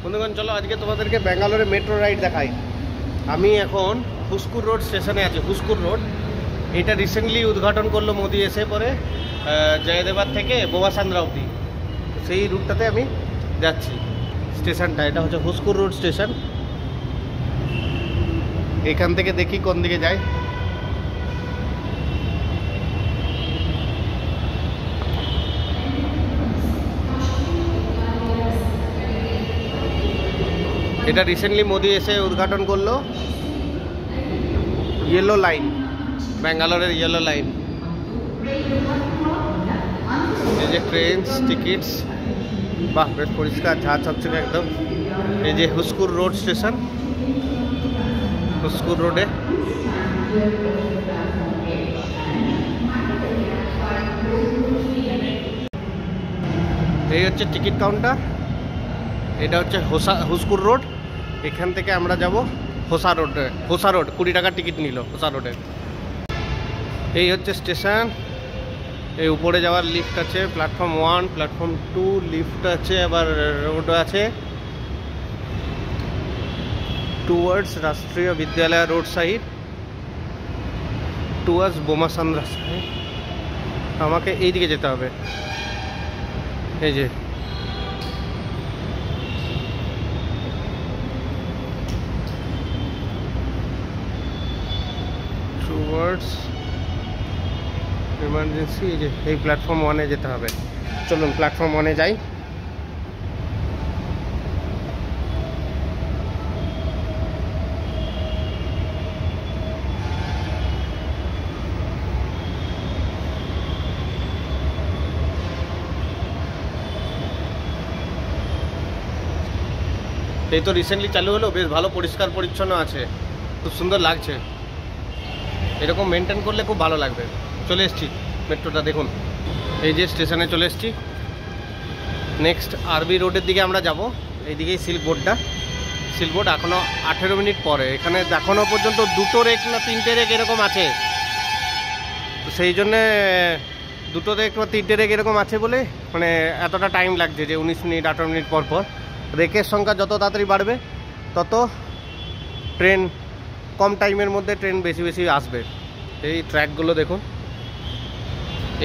বন্ধুগণ চলো আজকে তোমাদেরকে ব্যাঙ্গালোরে মেট্রো রাইড দেখাই। আমি এখন হুস্কুর রোড স্টেশনে আছি। হুস্কুর রোড এটা রিসেন্টলি উদ্ঘাটন করলো মোদি এসে পরে জয়দেবাদ থেকে বোমাসান্দ্রা অবধি। সেই রুটটাতে আমি যাচ্ছি। স্টেশনটা এটা হচ্ছে হুস্কুর রোড স্টেশন। এখান থেকে দেখি কোন দিকে যায়। এটা রিসেন্টলি মোদি এসে উদ্ঘাটন করলো ইয়েলো লাইন, ব্যাঙ্গালোরের ইয়েলো লাইন। এই যে ট্রেনস টিকিটস, বাহ বেশ পরিষ্কার, ঝাঁ চকচকে একদম। এই যে হুস্কুর রোড স্টেশন, হুস্কুর রোডে এই হচ্ছে টিকিট কাউন্টার। এটা হচ্ছে হুস্কুর রোড। এখান থেকে আমরা যাব হোসা রোডে। হোসা রোড 20 টাকার টিকিট নিল হোসা রোডে। এই হচ্ছে স্টেশন। এই উপরে যাওয়ার লিফট আছে, প্ল্যাটফর্ম 1, প্ল্যাটফর্ম 2 লিফট আছে, আবার রোড আছে টুয়ার্ডস রাষ্ট্রীয় বিদ্যালয় রোড সাইড, টুয়ার্ডস বোমাসান্দ্রা সাইড। আমাকে এই দিকে যেতে হবে। এই যে ইমার্জেন্সি, এই যে এই প্ল্যাটফর্ম 1-এ যেতে হবে। চলুন প্ল্যাটফর্ম 1-এ যাই। এই তো রিসেন্টলি চালু হলো, বেশ ভালো পরিষ্কার পরিচ্ছন্ন আছে, খুব সুন্দর লাগছে। এরকম মেনটেন করলে খুব ভালো লাগবে। চলে এসছি মেট্রোটা, দেখুন এই যে স্টেশনে চলে এসছি। নেক্সট আরবি রোডের দিকে আমরা যাব। এইদিকেই সিল্ক বোর্ডটা, সিল্ক বোর্ড এখনও 18 মিনিট পরে। এখানে এখনও পর্যন্ত 2টো রেক না 3টে রেক এরকম আছে, তো সেই জন্যে 2টো রেক বা 3টে রেক এরকম আছে বলে মানে এতটা টাইম লাগছে, যে 19 মিনিট 18 মিনিট পর পর। রেকের সংখ্যা যত তাড়াতাড়ি বাড়বে তত ট্রেন কম টাইমের মধ্যে ট্রেন বেশি বেশি আসবে। এই ট্র্যাকগুলো দেখুন,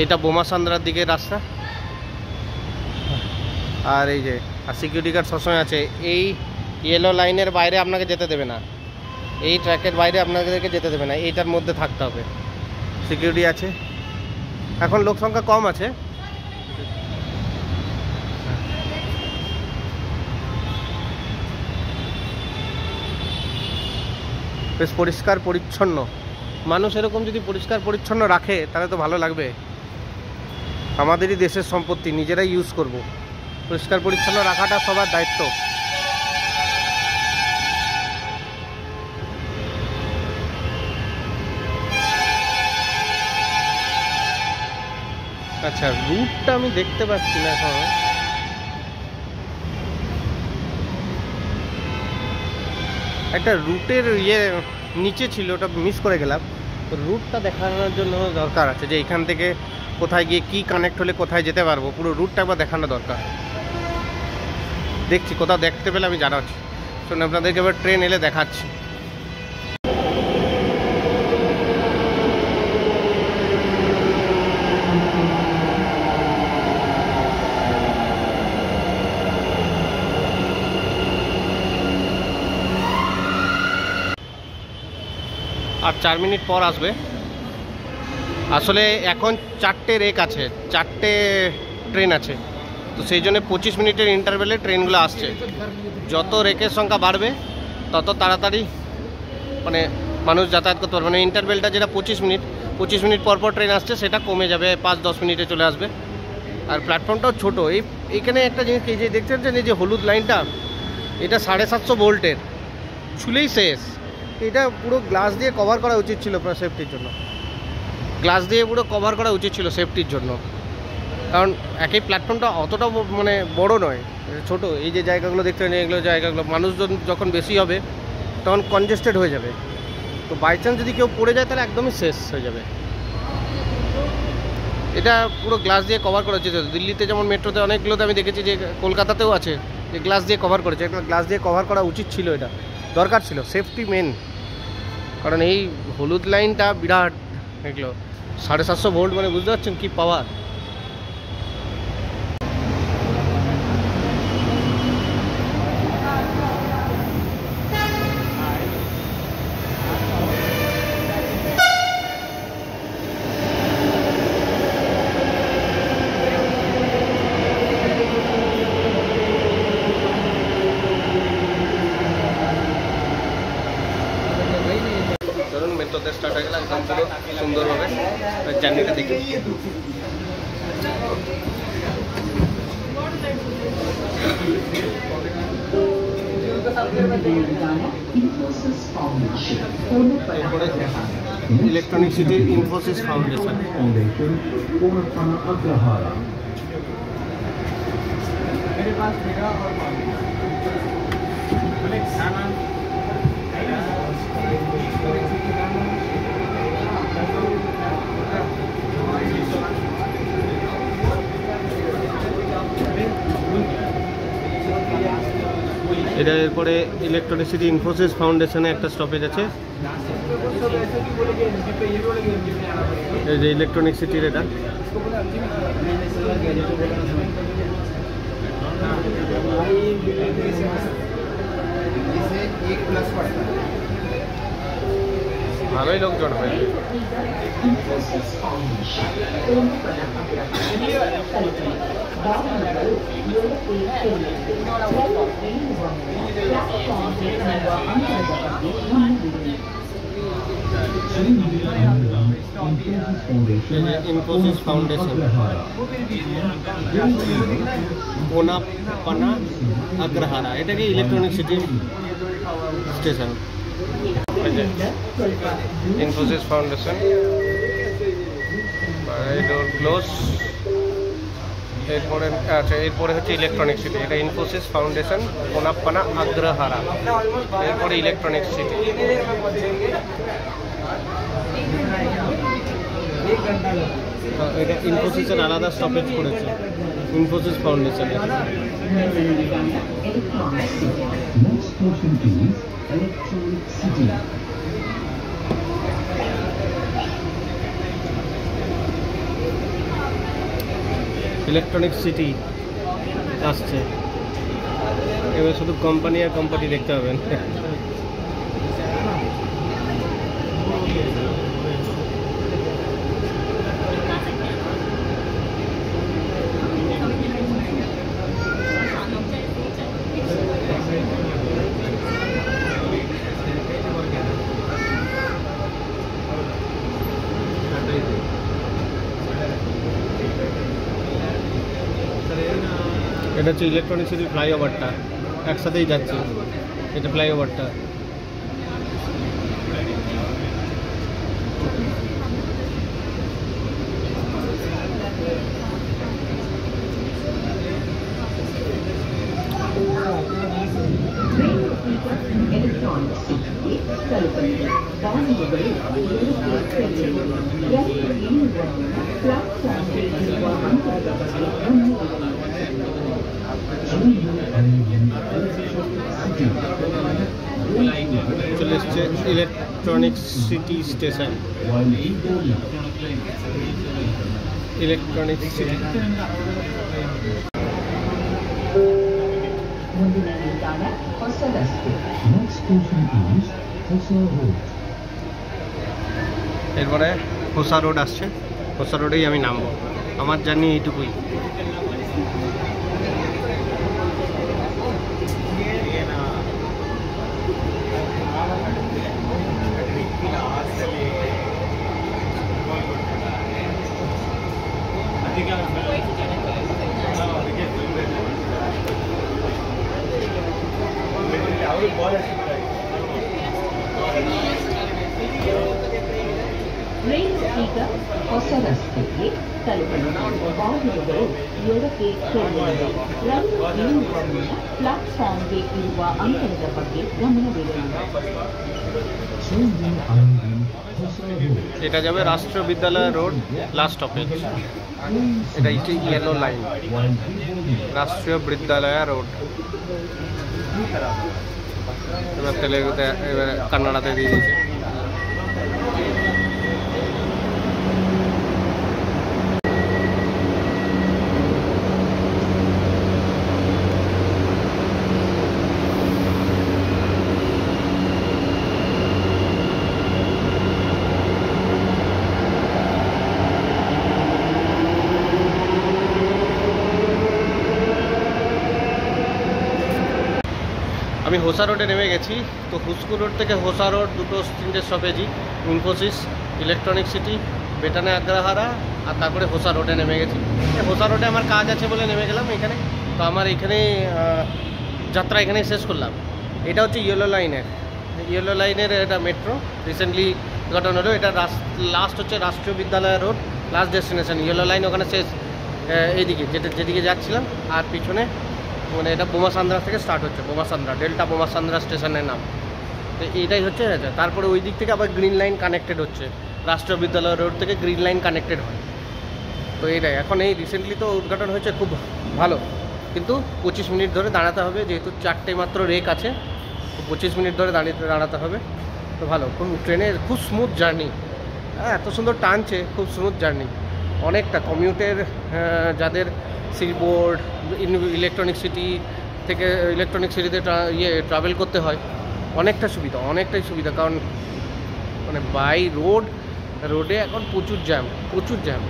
এইটা বোমাসান্দ্রার দিকে রাস্তা। আর এই যে আর সিকিউরিটি গার্ড সবসময় আছে। এই ইয়েলো লাইনের বাইরে আপনাকে যেতে দেবে না, এই ট্র্যাকের বাইরে আপনাদেরকে যেতে দেবে না, এইটার মধ্যে থাকতে হবে। সিকিউরিটি আছে। এখন লোক সংখ্যা কম আছে। বেশ পরিষ্কার পরিচ্ছন্ন। মানুষ এরকম যদি পরিষ্কার পরিচ্ছন্ন রাখে তাহলে তো ভালো লাগবে। আমাদেরই দেশের সম্পত্তি, নিজেরাই ইউজ করব। পরিষ্কার পরিচ্ছন্ন রাখাটা সবার দায়িত্ব। আচ্ছা, রুটটা আমি দেখতে পাচ্ছি না এখন। একটা রুটের নিচে ছিল, ওটা মিস করে গেলাম। তো রুটটা দেখানোর জন্য দরকার আছে, যে এখান থেকে কোথায় গিয়ে কি কানেক্ট হলে কোথায় যেতে পারবো, পুরো রুটটা একবার দেখানো দরকার। দেখছি, কোথাও দেখতে পেলে আমি জানাচ্ছি। শুনুন আপনাদেরকে এবার ট্রেন এলে দেখাচ্ছি। আর 4 মিনিট পর আসবে। আসলে এখন 4টে রেক আছে, 4টে ট্রেন আছে, তো সেই জন্য 25 মিনিটের ইন্টারভ্যালে ট্রেনগুলো আসছে। যত রেকের সংখ্যা বাড়বে তত তাড়াতাড়ি মানে মানুষ যাতায়াত করতে পারবে। মানে ইন্টারভ্যালটা যেটা 25 মিনিট পর পর ট্রেন আসছে, সেটা কমে যাবে, 5-10 মিনিটে চলে আসবে। আর প্ল্যাটফর্মটাও ছোটো। এইখানে একটা জিনিস, এই যে দেখতে পাচ্ছেন এই যে হলুদ লাইনটা, এটা 750 ভোল্টের, ছুলেই শেষ। এটা পুরো গ্লাস দিয়ে কভার করা উচিত ছিল সেফটির জন্য। গ্লাস দিয়ে পুরো কভার করা উচিত ছিল সেফটির জন্য, কারণ একই প্ল্যাটফর্মটা অতটা মানে বড় নয়, ছোট। এই যে জায়গাগুলো দেখতে পাচ্ছেন, এগুলো জায়গাগুলো মানুষজন যখন বেশি হবে তখন কনজেস্টেড হয়ে যাবে। তো বাই চান্স যদি কেউ পড়ে যায় তাহলে একদমই শেষ হয়ে যাবে। এটা পুরো গ্লাস দিয়ে কভার করা উচিত। দিল্লিতে যেমন মেট্রোতে অনেকগুলোতে আমি দেখেছি, যে কলকাতাতেও আছে, যে গ্লাস দিয়ে কভার করেছে, একটা গ্লাস দিয়ে কভার করা উচিত ছিল, এটা দরকার ছিল, সেফটি মেন। কারণ এই হলুদ লাইনটা বিরাট, এগুলো 750 ভোল্ট, মানে বুঝতে পারছেন কি পাওয়ার। ধরুন মেট্রোতে স্টার্ট হয়ে গেল, একদম পুরো সুন্দরভাবে জার্নিটা দেখি। এরপরে ইলেকট্রনিক সিটি ইনফোসিস ফাউন্ডেশন। এটা এরপরে ইলেকট্রনিক সিটি ইনফোসিস ফাউন্ডেশনে একটা স্টপেজ আছে। এই যে ইলেকট্রনিক সিটির এটা। ভালোই লোকজন হয়। ইনফোসিস ফাউন্ডেশন কোনাপানা আগ্রহারা, এটাকে electronic city station. Infosys foundation ডোর ক্লোজ। এরপরে আচ্ছা, এরপরে হচ্ছে ইলেকট্রনিক সিটি, এটা ইনফোসিস ফাউন্ডেশন কোনাপানা আগ্রহারা, এরপরে ইলেকট্রনিক সিটি। এটা ইনফোসিসের আলাদা স্টপেজ করেছে, ইনফোসিস ফাউন্ডেশনের। ইলেকট্রনিক সিটি আসছে, এবার শুধু কোম্পানি আর কোম্পানি দেখতে হবেন। এটা হচ্ছে ইলেকট্রনিক সিটি ফ্লাইওভারটা, একসাথেই যাচ্ছে, এটা ফ্লাইওভারটা। চলে এসছে electronic city station, electronic city. এরপরে হোসা রোড আসছে, হোসা রোডেই আমি নামবো, আমার জানি এইটুকুই। Rain ಈಗ ಹೊಸ ರಸ್ತೆಗೆ ತಲುಪಲಿದೆ. ವಾಹನಗಳು ಎಡಕ್ಕೆ ತಿರುಗಲಿವೆ. ರೈಲು ಇಳಿಯುವ ಮುನ್ನ ಪ್ಲಾಟ್ಫಾರ್ಮ್ಗೆ ಇರುವ ಅಂತರದ ಬಗ್ಗೆ ಗಮನವಿರಲಿದೆ. এটা যাবে রাষ্ট্রীয় বিদ্যালয় রোড লাস্ট স্টপেজ। এটা হচ্ছে ইয়েলো লাইন, রাষ্ট্রীয় বিদ্যালয় রোড। এবার তেলেগুতে, এবার কান্নাডাতে দিয়ে দিয়েছে। আমি হোসা রোডে নেমে গেছি। তো হুসকু রোড থেকে হোসা রোড দুটো তিনটে স্টপেজই, ইনফোসিস, ইলেকট্রনিক সিটি, বেটানে আগ্রাহারা, আর তারপরে হোসা রোডে নেমে গেছি। হোসা রোডে আমার কাজ আছে বলে নেমে গেলাম এখানে। তো আমার এখানে যাত্রা এখানেই শেষ করলাম। এটা হচ্ছে ইয়েলো লাইনের এটা মেট্রো রিসেন্টলি উদ্ঘাটন হলো। এটা লাস্ট হচ্ছে রাষ্ট্রীয় বিদ্যালয় road, last destination yellow line, ওখানে শেষ। এইদিকে যেদিকে যাচ্ছিলাম, আর পিছনে মানে এটা বোমাসান্দ্রা থেকে স্টার্ট হচ্ছে, বোমাসান্দ্রা, ডেল্টা বোমাসান্দ্রা স্টেশনের নাম। তো এইটাই হচ্ছে। তারপরে ওই দিক থেকে আবার গ্রিন লাইন কানেক্টেড হচ্ছে, রাষ্ট্রীয় বিদ্যালয় রোড থেকে গ্রিন লাইন কানেক্টেড হয়। তো এইটাই এখন এই রিসেন্টলি তো উদ্ঘাটন হয়েছে, খুব ভালো। কিন্তু 25 মিনিট ধরে দাঁড়াতে হবে, যেহেতু 4টে মাত্র রেক আছে, তো 25 মিনিট ধরে দাঁড়াতে হবে। তো ভালো, খুব ট্রেনের খুব স্মুথ জার্নি। হ্যাঁ, এত সুন্দর টানছে, খুব স্মুথ জার্নি। অনেকটা কমিউটের যাদের সিবোর্ড, ইলেকট্রনিক সিটি থেকে ইলেকট্রনিক সিটিতে ট্রাভেল করতে হয়, অনেকটাই সুবিধা। কারণ মানে বাই রোডে এখন প্রচুর জ্যাম।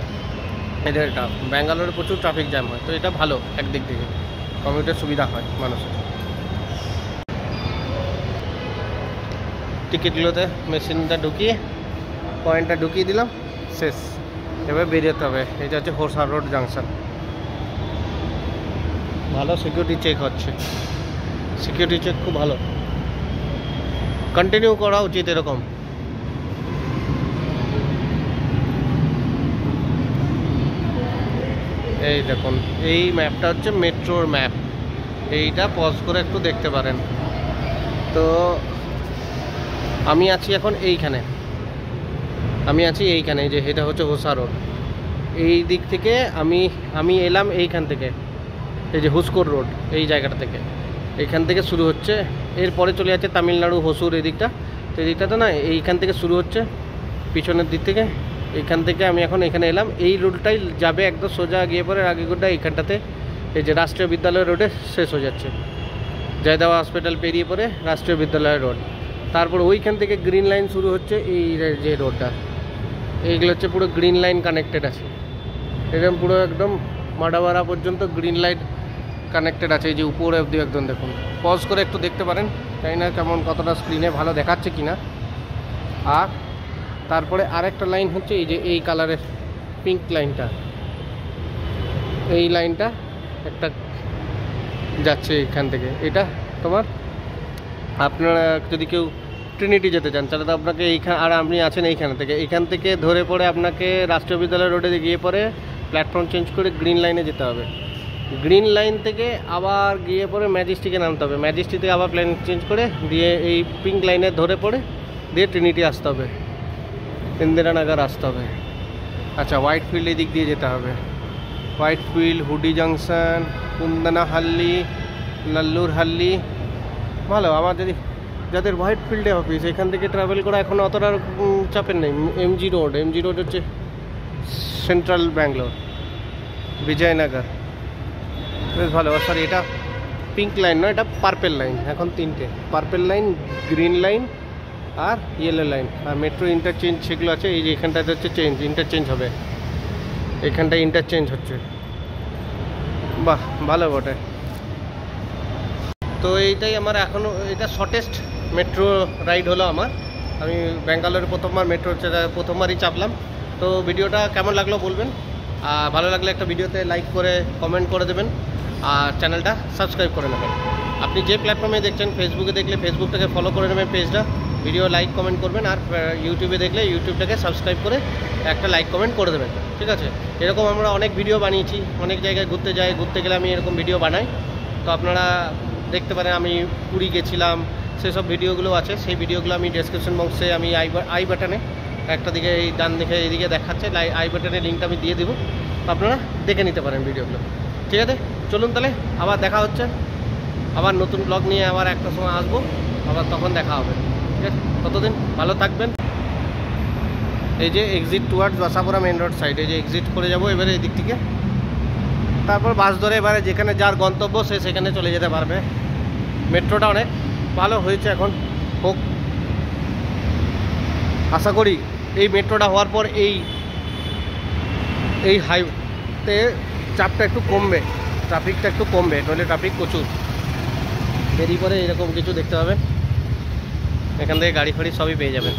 এটা ব্যাঙ্গালোরে প্রচুর ট্রাফিক জ্যাম হয়। তো এটা ভালো, একদিক থেকে কমিউটের সুবিধা হয় মানুষের। টিকিটগুলোতে মেশিনটা ঢুকিয়ে, পয়েন্টটা ঢুকিয়ে দিলাম, শেষ। এবার বেরিয়ে হবে। এটা হচ্ছে হোসা রোড জাংশন। ভালো সিকিউরিটি চেক হচ্ছে, সিকিউরিটি চেক খুব ভালো, কন্টিনিউ করা উচিত এরকম। এই দেখুন, এই ম্যাপটা হচ্ছে মেট্রোর ম্যাপ। এইটা পজ করে একটু দেখতে পারেন। তো আমি আছি এখন এইখানে, যে এটা হচ্ছে হোসা রোড। এই দিক থেকে আমি এলাম এইখান থেকে, এই যে হুসকোর রোড, এই জায়গাটা থেকে, এইখান থেকে শুরু হচ্ছে। এরপরে চলে যাচ্ছে তামিলনাড়ু, হসুর এদিকটা। তো এই দিকটাতে না, এইখান থেকে শুরু হচ্ছে পিছনের দিক থেকে। এইখান থেকে আমি এখন এখানে এলাম। এই রোডটাই যাবে একদম সোজা গিয়ে পরে আগেগুড়া এইখানটাতে, এই যে রাষ্ট্রীয় বিদ্যালয় রোডে শেষ হয়ে যাচ্ছে। জয়দেবা হসপিটাল পেরিয়ে পরে রাষ্ট্রীয় বিদ্যালয় রোড। তারপর ওইখান থেকে গ্রিন লাইন শুরু হচ্ছে। এই যে রোডটা, এইগুলো হচ্ছে পুরো গ্রিন লাইন কানেক্টেড আছে। এরকম পুরো একদম মাডাবাড়া পর্যন্ত গ্রিন লাইট কানেক্টেড আছে। এই যে উপরে অবধি একদম দেখুন। পজ করে একটু দেখতে পারেন, জানি না কেমন কতটা স্ক্রিনে ভালো দেখাচ্ছে কিনা। আর তারপরে আরেকটা লাইন হচ্ছে এই যে এই কালারের পিঙ্ক লাইনটা, এই লাইনটা একটা যাচ্ছে এখান থেকে। এটা তোমার, আপনারা যদি কেউ ট্রিনিটি যেতে চান তাহলে তো আপনাকে এইখানে, আর আপনি আছেন এইখান থেকে ধরে পড়ে আপনাকে রাষ্ট্রীয় বিদ্যালয় রোডে গিয়ে পরে প্ল্যাটফর্ম চেঞ্জ করে গ্রিন লাইনে যেতে হবে। গ্রিন লাইন থেকে আবার গিয়ে পরে ম্যাজেস্টিকে নামতে হবে। ম্যাজেস্টিক থেকে আবার প্ল্যান চেঞ্জ করে দিয়ে এই পিঙ্ক লাইনে ধরে পড়ে দিয়ে ট্রিনিটি আসতে হবে, ইন্দিরানগর আসতে হবে। আচ্ছা, হোয়াইট ফিল্ড এই দিক দিয়ে যেতে হবে। Whitefield, Hoodi junction, Kundanahalli, Nallurhalli. ভালো, আমার যাদের হোয়াইট ফিল্ডে অফিস, এখান থেকে ট্রাভেল করা এখন অতটা চাপের নেই। এমজি রোড হচ্ছে সেন্ট্রাল ব্যাঙ্গালোর, বিজয়নগর, বেশ ভালো। সরি, এটা পিঙ্ক লাইন নয়, এটা পার্পেল লাইন। এখন তিনটে, পার্পেল লাইন, গ্রিন লাইন আর ইয়েলো লাইন। আর মেট্রো ইন্টারচেঞ্জ সেগুলো আছে। এই যে এখানটাতে হচ্ছে ইন্টারচেঞ্জ হবে, এখানটায় ইন্টারচেঞ্জ হচ্ছে। বাহ, ভালো বটে। তো এইটাই আমার এখনও, এটা শর্টেস্ট মেট্রো রাইড হলো আমার। আমি ব্যাঙ্গালোরে প্রথমবারই চাপলাম। তো ভিডিওটা কেমন লাগলো বলবেন, আর ভালো লাগলে একটা ভিডিওতে লাইক করে কমেন্ট করে দেবেন, আর চ্যানেলটা সাবস্ক্রাইব করে নেবেন। আপনি যে প্ল্যাটফর্মে দেখছেন, ফেসবুকে দেখলে ফেসবুকটাকে ফলো করে নেবেন পেজটা, ভিডিও লাইক কমেন্ট করবেন, আর ইউটিউবে দেখলে ইউটিউবটাকে সাবস্ক্রাইব করে একটা লাইক কমেন্ট করে দেবেন, ঠিক আছে? এরকম আমরা অনেক ভিডিও বানিয়েছি, অনেক জায়গায় ঘুরতে যাই, ঘুরতে গেলে আমি এরকম ভিডিও বানাই, তো আপনারা দেখতে পারেন। আমি পুরী গেছিলাম, সেসব ভিডিওগুলো আছে, সেই ভিডিওগুলো আমি ডেসক্রিপশন বক্সে আমি আই বাটনে একটা দিকে, এই ডান দিকে এইদিকে দেখাচ্ছে, আই বাটনের লিঙ্কটা আমি দিয়ে দেবো, আপনারা দেখে নিতে পারেন ভিডিওগুলো, ঠিক আছে? চলুন তাহলে আবার দেখা হচ্ছে, আবার নতুন ব্লগ নিয়ে আবার একটা সময় আসবো, আবার তখন দেখা হবে, ঠিক আছে? ততদিন ভালো থাকবেন। এই যে exit towards Basapura main road side, এই যে এক্সিট করে যাবো এবারে এই দিক থেকে, তারপর বাস ধরে এবারে যেখানে যার গন্তব্য সে সেখানে চলে যেতে পারবে। মেট্রোটা অনেক ভালো হয়েছে, এখন হোক, আশা করি এই মেট্রোটা হওয়ার পর এই হাইওয়েতে চাপটা একটু কমবে, ট্রাফিকটা একটু কমবে, নইলে ট্রাফিক প্রচুর। বেরিয়ে পরে এরকম কিছু দেখতে পাবেন, এখান থেকে গাড়ি ফাড়ি সবই পেয়ে যাবেন।